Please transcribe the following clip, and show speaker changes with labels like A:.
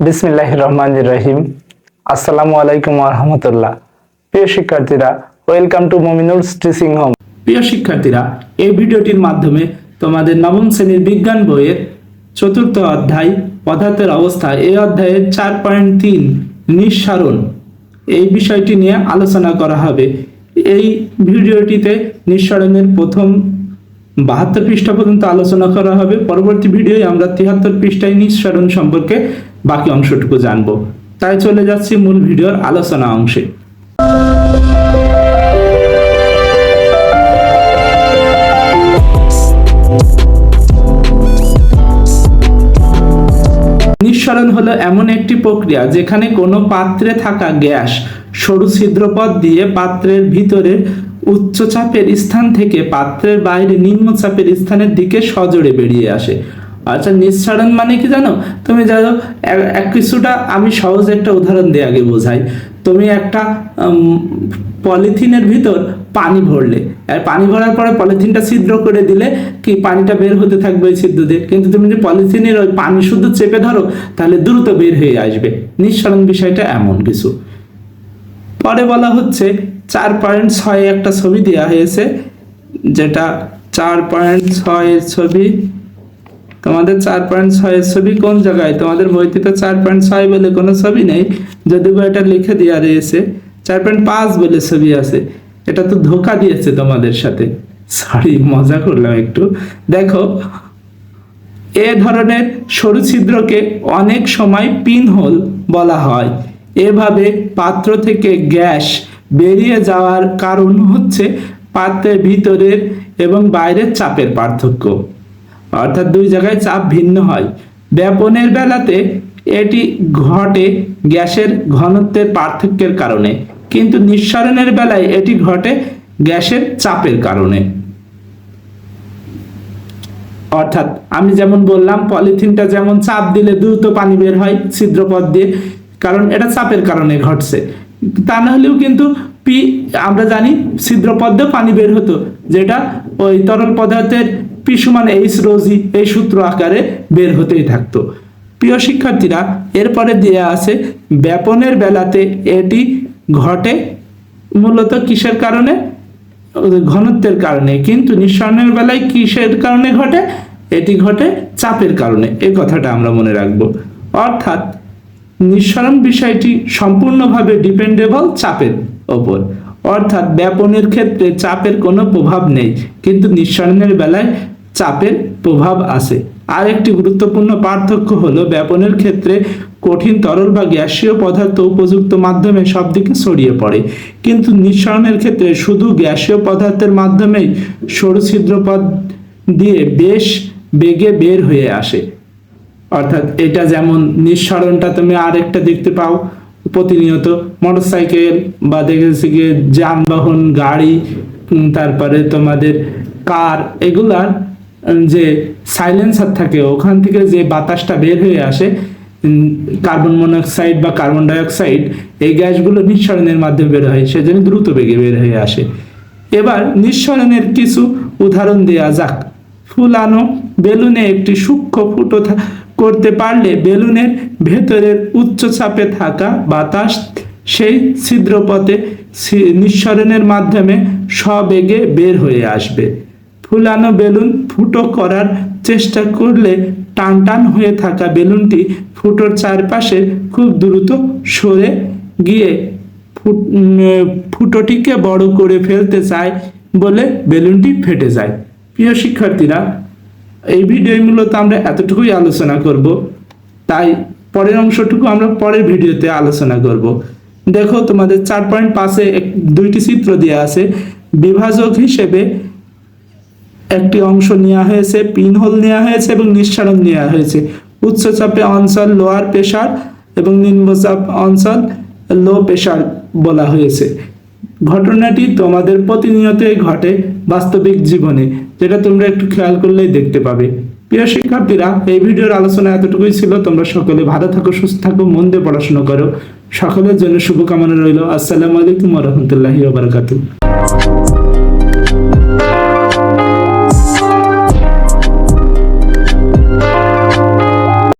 A: বিসমিল্লাহির রহমানির রহিম। আসসালামু আলাইকুম ওয়া রাহমাতুল্লাহ। প্রিয় শিক্ষার্থীরা, ওয়েলকাম টু মুমিনুলস টিচিং হোম। প্রিয় শিক্ষার্থীরা, এই ভিডিওটির মাধ্যমে তোমাদের নবম শ্রেণীর বিজ্ঞান বইয়ের চতুর্থ অধ্যায় পদার্থের অবস্থা, এই অধ্যায়ের 4.3 নিঃসরণ এই বিষয়টি নিয়ে আলোচনা করা হবে। এই ভিডিওটিতে নিঃসরণের প্রথম 72 পৃষ্ঠা পর্যন্ত আলোচনা করা হবে। পরবর্তী ভিডিওয়ে আমরা 73 পৃষ্ঠায় নিঃসরণ সম্পর্কে বাকি অংশটুকু জানবো। তাই চলে যাচ্ছি মূল ভিডিওর আলোচনা অংশে। নিঃসরণ হলো এমন একটি প্রক্রিয়া যেখানে কোনো পাত্রে থাকা গ্যাস সরু ছিদ্রপথ দিয়ে পাত্রের ভিতরের উচ্চ চাপের স্থান থেকে পাত্রের বাইরে নিম্ন চাপের স্থানের দিকে সজোরে বেরিয়ে আসে। আচ্ছা, নিঃসরণ মানে কি জানো? তুমি জানো, কিছুটা আমি সহজ একটা উদাহরণ দিয়ে আগে বোঝাই। তুমি একটা পলিথিনের ভিতর পানি ভরলে, আর পানি ভরার পরে পলিথিনটা ছিদ্র করে দিলে কি পানিটা বের হতে থাকবে ওই ছিদ্র দিয়ে। কিন্তু তুমি যদি পলিথিনের ওই পানি শুধু চেপে ধরো তাহলে দ্রুত বের হয়ে আসবে। নিঃসরণ বিষয়টা এমন কিছু। পরে বলা হচ্ছে 4.6 একটা ছবি দেওয়া হয়েছে, যেটা 4.6 এর ছবি। তোমাদের 4.6 এর ছবি কোন জায়গায়? তোমাদের বইতে তো 4.6 বলে কোনো ছবি নেই, যদিও এটা লিখে দেওয়া রয়েছে 4.5 বলে ছবি আছে। এটা তো ধোকা দিয়েছে তোমাদের সাথে, সরি, মজা করলাম একটু। দেখো, এ ধরনের সরু ছিদ্রকে অনেক সময় পিনহোল বলা হয়। এভাবে পাত্র থেকে গ্যাস বেরিয়ে যাওয়ার কারণ হচ্ছে পাত্রের ভিতরের এবং বাইরের চাপের পার্থক্য, অর্থাৎ দুই জায়গায় চাপ ভিন্ন হয়। ব্যাপনের বেলাতে এটি ঘটে গ্যাসের ঘনত্বের পার্থক্যের কারণে, কিন্তু নিঃসরণের বেলায় এটি ঘটে গ্যাসের চাপের কারণে। অর্থাৎ আমি যেমন বললাম, পলিথিনটা যেমন চাপ দিলে দ্রুত পানি বের হয় ছিদ্রপথ দিয়ে, কারণ এটা চাপের কারণে ঘটছে। তা না হলেও কিন্তু আমরা জানি ছিদ্রপথ দিয়ে পানি বের হতো, যেটা ওই তরল পদার্থের পি সমান এইচ রো জি এই সূত্র আকারে বের হতেই থাকতো। প্রিয় শিক্ষার্থীরা, এরপরে দেয়া আছে ব্যাপনের বেলাতে এটি ঘটে মূলত কিসের কারণে? ঘনত্বের কারণে। কিন্তু নিঃসরণের বেলায় কিসের কারণে ঘটে? এটি ঘটে চাপের কারণে। এই কথাটা আমরা মনে রাখবো। অর্থাৎ নিঃসরণ বিষয়টি সম্পূর্ণভাবে ডিপেন্ডেবল চাপের ওপর। অর্থাৎ ব্যাপনের ক্ষেত্রে চাপের কোনো প্রভাব নেই, কিন্তু নিঃসরণের বেলায় চাপের প্রভাব আছে। আর একটি গুরুত্বপূর্ণ পার্থক্য হলো, ব্যাপনের ক্ষেত্রে কঠিন তরল বা গ্যাসীয় পদার্থ উপযুক্ত মাধ্যমে সব দিকে ছড়িয়ে পড়ে, কিন্তু নিঃসরণের ক্ষেত্রে শুধু গ্যাসীয় পদার্থের মাধ্যমেই সরু ছিদ্রপথ দিয়ে বেশ বেগে বের হয়ে আসে। অর্থাৎ এটা যেমন নিঃসরণটা তুমি আরেকটা দেখতে পাও প্রতিনিয়ত, মোটরসাইকেল বা দেখেছি গিয়ে যানবাহন, গাড়ি, তারপরে তোমাদের কার, এগুলার যে সাইলেন্সার থাকে ওখান থেকে যে বাতাসটা বের হয়ে আসে, কার্বন মনোক্সাইড বা কার্বন ডাইঅক্সাইড, এই গ্যাসগুলো নিঃসরণের মাধ্যমে বের হয়, সেজন্য দ্রুত বেগে বের হয়ে আসে। এবার নিঃসরণের কিছু উদাহরণ দেওয়া যাক। ফুলানো বেলুনে একটি সূক্ষ্ম ফুটো করতে পারলে বেলুনের ভেতরের উচ্চ চাপে থাকা বাতাস সেই ছিদ্রপথে নিঃসরণের মাধ্যমে সবেগে বের হয়ে আসবে। ফুলানো বেলুন ফুটো করার চেষ্টা করলে টান টান হয়ে থাকা বেলুনটি ফুটোর চারপাশে খুব দ্রুত সরে গিয়ে ফুটোটিকে বড় করে ফেলতে চায় বলে বেলুনটি ফেটে যায়। প্রিয় শিক্ষার্থীরা, এই ভিডিও মূলত আমরা এতটুকুই আলোচনা করব, তাই পরের অংশটুকু আমরা পরের ভিডিওতে আলোচনা করব। দেখো, তোমাদের 4.5-এ দুইটি চিত্র দেওয়া আছে। বিভাজক হিসেবে একটি অংশ নেওয়া হয়েছে, পিনহোল নেওয়া হয়েছে এবং নিঃসরণ নেওয়া হয়েছে। উচ্চ চাপে অঞ্চল লোয়ার প্রেসার এবং নিম্নচাপ অঞ্চল লো প্রেসার বলা হয়েছে। ঘটনাটি তোমাদের প্রতিনিয়তই ঘটে বাস্তবিক জীবনে, যেটা তোমরা একটু খেয়াল করলেই দেখতে পাবে। প্রিয় শিক্ষার্থীরা, এই ভিডিওর আলোচনা এতটুকুই ছিল। তোমরা সকলে ভালো থাকো, সুস্থ থাকো, মন দিয়ে পড়াশোনা করো। সকলের জন্য শুভকামনা রইল। আসসালামু আলাইকুম ওয়া রাহমাতুল্লাহি ওয়া বারাকাতুহু।